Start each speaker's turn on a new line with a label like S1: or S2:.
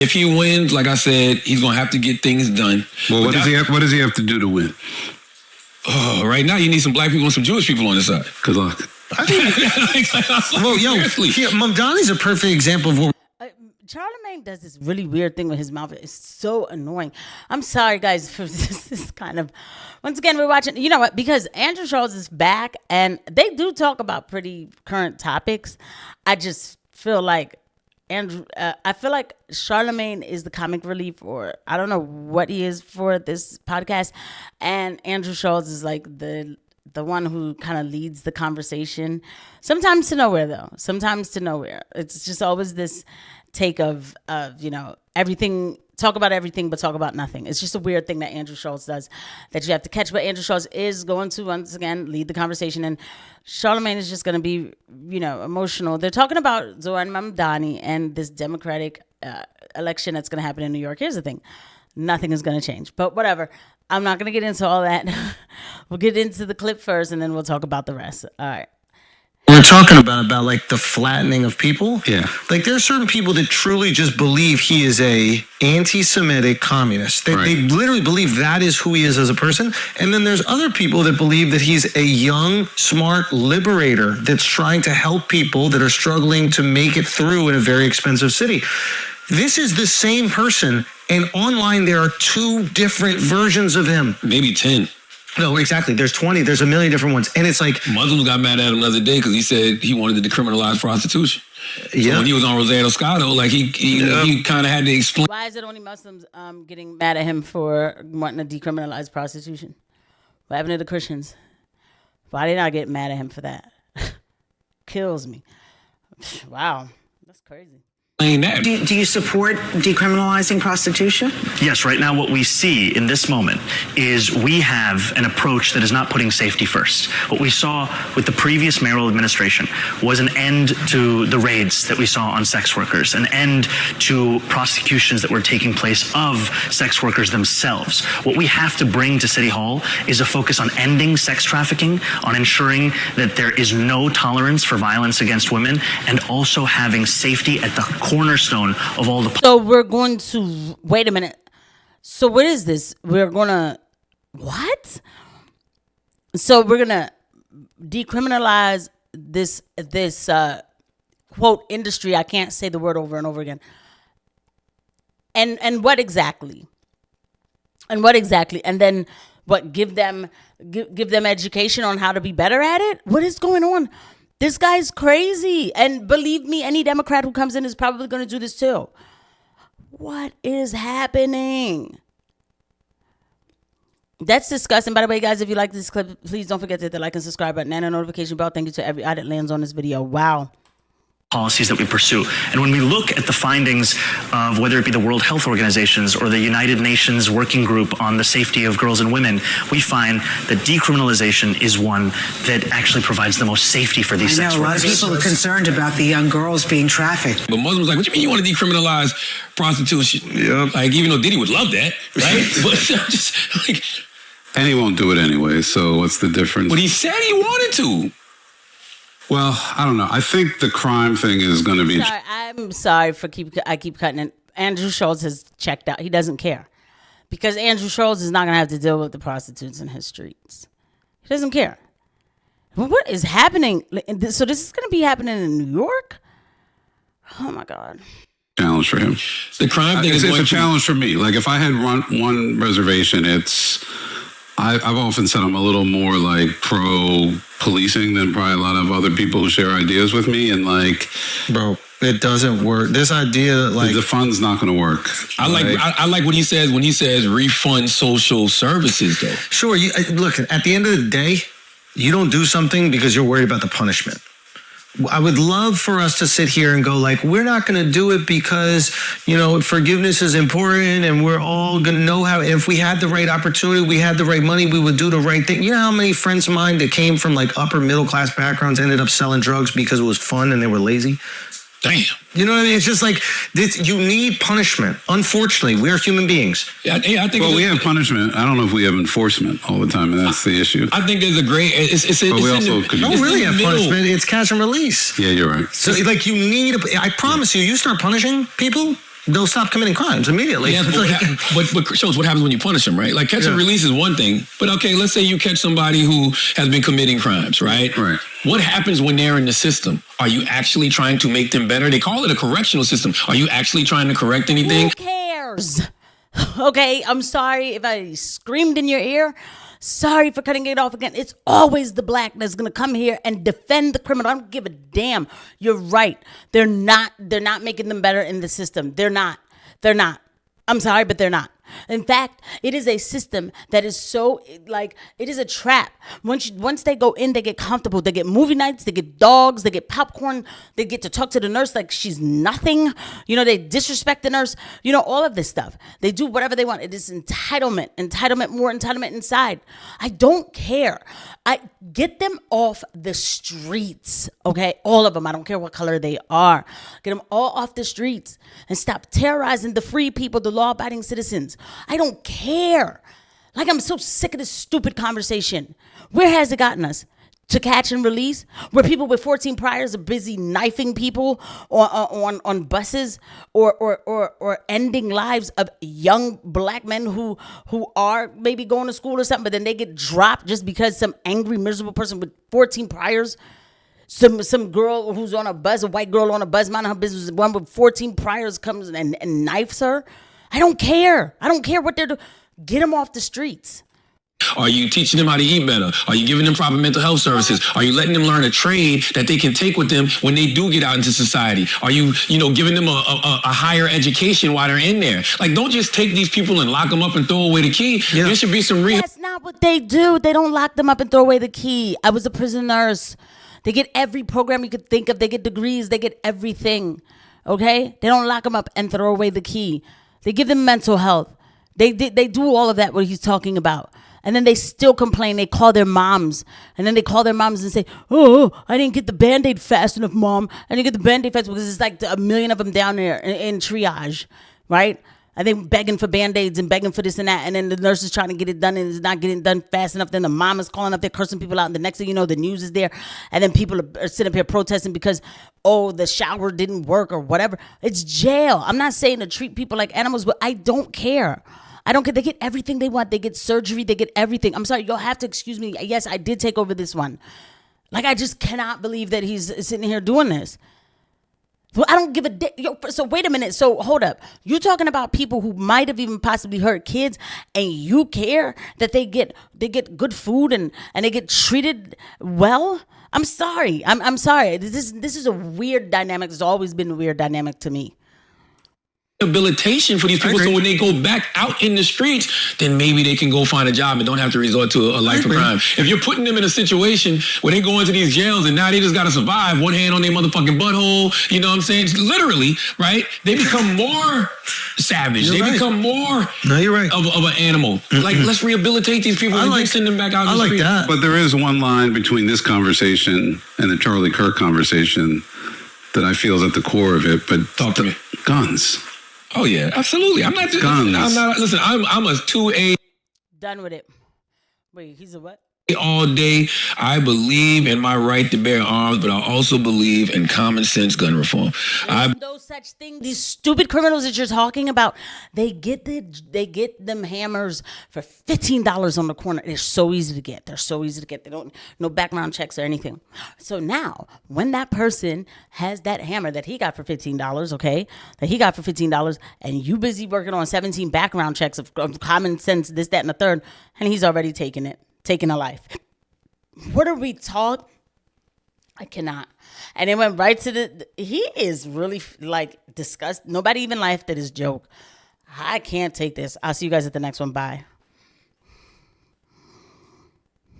S1: If he wins, like I said, he's gonna have to get things done.
S2: Well, what does he have to do to win?
S1: Oh, right now you need some black people and some Jewish people on the side.
S2: Good luck.
S3: Well, Mamdani's a perfect example of what.
S4: Charlamagne does this really weird thing with his mouth. It's so annoying. I'm sorry, guys, for this kind of. Once again, we're watching. You know what? Because Andrew Schulz is back, and they do talk about pretty current topics. I just feel like I feel like Charlamagne is the comic relief, or I don't know what he is for this podcast, and Andrew Schulz is like the one who kind of leads the conversation. Sometimes to nowhere, though. Sometimes to nowhere. It's just always this take of everything. Talk about everything, but talk about nothing. It's just a weird thing that Andrew Schulz does that you have to catch. But Andrew Schulz is going to, once again, lead the conversation. And Charlamagne is just going to be, emotional. They're talking about Zoran Mamdani and this Democratic election that's going to happen in New York. Here's the thing. Nothing is going to change. But whatever. I'm not going to get into all that. We'll get into the clip first, and then we'll talk about the rest. All right.
S3: We're talking about like the flattening of people.
S2: Yeah.
S3: Like there are certain people that truly just believe he is a anti-Semitic communist. They literally believe that is who he is as a person. And then there's other people that believe that he's a young, smart liberator that's trying to help people that are struggling to make it through in a very expensive city. This is the same person, and online there are 2 different versions of him.
S1: Maybe 10.
S3: No, exactly. There's 20. There's a million different ones. And it's like...
S1: Muslims got mad at him the other day because he said he wanted to decriminalize prostitution. Yeah. So when he was on Rosanna Scotto, like he kind of had to explain...
S4: Why is it only Muslims getting mad at him for wanting to decriminalize prostitution? What happened to the Christians? Why did I get mad at him for that? Kills me. Wow. That's crazy.
S5: Do you support decriminalizing prostitution?
S6: Yes, right now what we see in this moment is we have an approach that is not putting safety first. What we saw with the previous mayoral administration was an end to the raids that we saw on sex workers, an end to prosecutions that were taking place of sex workers themselves. What we have to bring to City Hall is a focus on ending sex trafficking, on ensuring that there is no tolerance for violence against women, and also having safety at the cornerstone of all the...
S4: So we're going to... Wait a minute. So what is this? We're going to... What? So we're going to decriminalize this quote, industry. I can't say the word over and over again. And what exactly? And what exactly? And then what? Give them education on how to be better at it? What is going on? This guy's crazy. And believe me, any Democrat who comes in is probably going to do this too. What is happening? That's disgusting. By the way, guys, if you like this clip, please don't forget to hit the like and subscribe button and a notification bell. Thank you to every eye that lands on this video. Wow.
S6: Policies that we pursue. And when we look at the findings of whether it be the World Health Organizations or the United Nations Working Group on the Safety of Girls and Women, we find that decriminalization is one that actually provides the most safety for these sex workers.
S5: A lot of people are concerned about the young girls being trafficked.
S1: But Muslims like, what do you mean you want to decriminalize prostitution? Yeah. Like, even though Diddy would love that, right? But just like...
S2: And he won't do it anyway, so what's the difference?
S1: But he said he wanted to.
S2: Well, I don't know. I think the crime thing is going to be...
S4: I'm sorry for I keep cutting it. Andrew Schulz has checked out. He doesn't care. Because Andrew Schulz is not going to have to deal with the prostitutes in his streets. He doesn't care. What is happening? So this is going to be happening in New York? Oh, my God.
S2: Challenge for him.
S1: The crime thing
S2: it's a challenge for me. Like, if I had one reservation, it's... I've often said I'm a little more like pro-policing than probably a lot of other people who share ideas with me. And like,
S3: bro, it doesn't work. This idea, like
S2: the fund's not going to work.
S1: I like what he says when he says refund social services, though.
S3: Sure. Look, at the end of the day, you don't do something because you're worried about the punishment. I would love for us to sit here and go like, we're not going to do it because, forgiveness is important and we're all going to know how, if we had the right opportunity, we had the right money, we would do the right thing. You know how many friends of mine that came from like upper middle class backgrounds ended up selling drugs because it was fun and they were lazy?
S1: Damn.
S3: You know what I mean? It's just like this. You need punishment. Unfortunately, we're human beings.
S1: Yeah, I think.
S2: Well, we have punishment. I don't know if we have enforcement all the time, and that's the issue.
S1: I think there's a great.
S3: We don't really have punishment. It's catch and release.
S2: Yeah, you're right.
S3: So, like, you need. I promise you, you start punishing people, they'll stop committing crimes immediately.
S1: Yeah, but Schulz, what happens when you punish them, right? Like catch and release is one thing, but okay, let's say you catch somebody who has been committing crimes, right?
S2: Right.
S1: What happens when they're in the system? Are you actually trying to make them better? They call it a correctional system. Are you actually trying to correct anything?
S4: Who cares? Okay, I'm sorry if I screamed in your ear. Sorry for cutting it off again. It's always the black that's gonna come here and defend the criminal. I don't give a damn. You're right. They're not making them better in the system. They're not. I'm sorry, but they're not. In fact, it is a system that is so, like, it is a trap. Once they go in, they get comfortable. They get movie nights, they get dogs, they get popcorn, they get to talk to the nurse like she's nothing. You know, they disrespect the nurse. You know, all of this stuff. They do whatever they want. It is entitlement, more entitlement inside. I don't care. I get them off the streets, okay? All of them. I don't care what color they are. Get them all off the streets and stop terrorizing the free people, the law-abiding citizens. I don't care. Like, I'm so sick of this stupid conversation. Where has it gotten us? To catch and release? Where people with 14 priors are busy knifing people on buses or ending lives of young black men who are maybe going to school or something, but then they get dropped just because some angry, miserable person with 14 priors, some girl who's on a bus, a white girl on a bus, minding her business, one with 14 priors comes and knifes her. I don't care. I don't care what they're doing. Get them off the streets.
S1: Are you teaching them how to eat better? Are you giving them proper mental health services? Are you letting them learn a trade that they can take with them when they do get out into society? Are you giving them a higher education while they're in there? Like, don't just take these people and lock them up and throw away the key. Yeah. There should be some real.
S4: That's not what they do. They don't lock them up and throw away the key. I was a prison nurse. They get every program you could think of. They get degrees. They get everything. Okay? They don't lock them up and throw away the key. They give them mental health. They do all of that, what he's talking about. And then they still complain. They call their moms. And then they call their moms and say, oh, I didn't get the Band-Aid fast enough, Mom. I didn't get the Band-Aid fast because it's like a million of them down there in triage, right? And they begging for Band-Aids and begging for this and that. And then the nurse is trying to get it done and it's not getting done fast enough. Then the mom is calling up there, cursing people out. And the next thing you know, the news is there. And then people are sitting up here protesting because, oh, the shower didn't work or whatever. It's jail. I'm not saying to treat people like animals, but I don't care. I don't care. They get everything they want. They get surgery. They get everything. I'm sorry. You'll have to excuse me. Yes, I did take over this one. Like, I just cannot believe that he's sitting here doing this. Well, I don't give a so wait a minute. So hold up. You're talking about people who might have even possibly hurt kids, and you care that they get good food and they get treated well? I'm sorry. I'm sorry. This is a weird dynamic. It's always been a weird dynamic to me.
S1: Rehabilitation for these people, so when they go back out in the streets, then maybe they can go find a job and don't have to resort to a life of crime. If you're putting them in a situation where they go into these jails and now they just got to survive, one hand on their motherfucking butthole, you know what I'm saying? Literally, right? They become more savage. They become more of an animal. Like, let's rehabilitate these people and send them back out in the street.
S3: That.
S2: But there is one line between this conversation and the Charlie Kirk conversation that I feel is at the core of it. But
S1: talk to me.
S2: Guns.
S1: Oh yeah, absolutely. I'm not. Listen, I'm a 2A.
S4: Done with it. Wait, he's a what?
S1: All day. I believe in my right to bear arms, but I also believe in common sense gun reform.
S4: No such thing. These stupid criminals that you're talking about, they get them hammers for $15 on the corner. They're so easy to get. They don't no background checks or anything. So now, when that person has that hammer that he got for $15, and you busy working on 17 background checks of common sense, this, that, and the third, and he's already taking a life. What are we taught? I cannot. And it went right to he is really like disgusted. Nobody even laughed at his joke. I can't take this. I'll see you guys at the next one. Bye.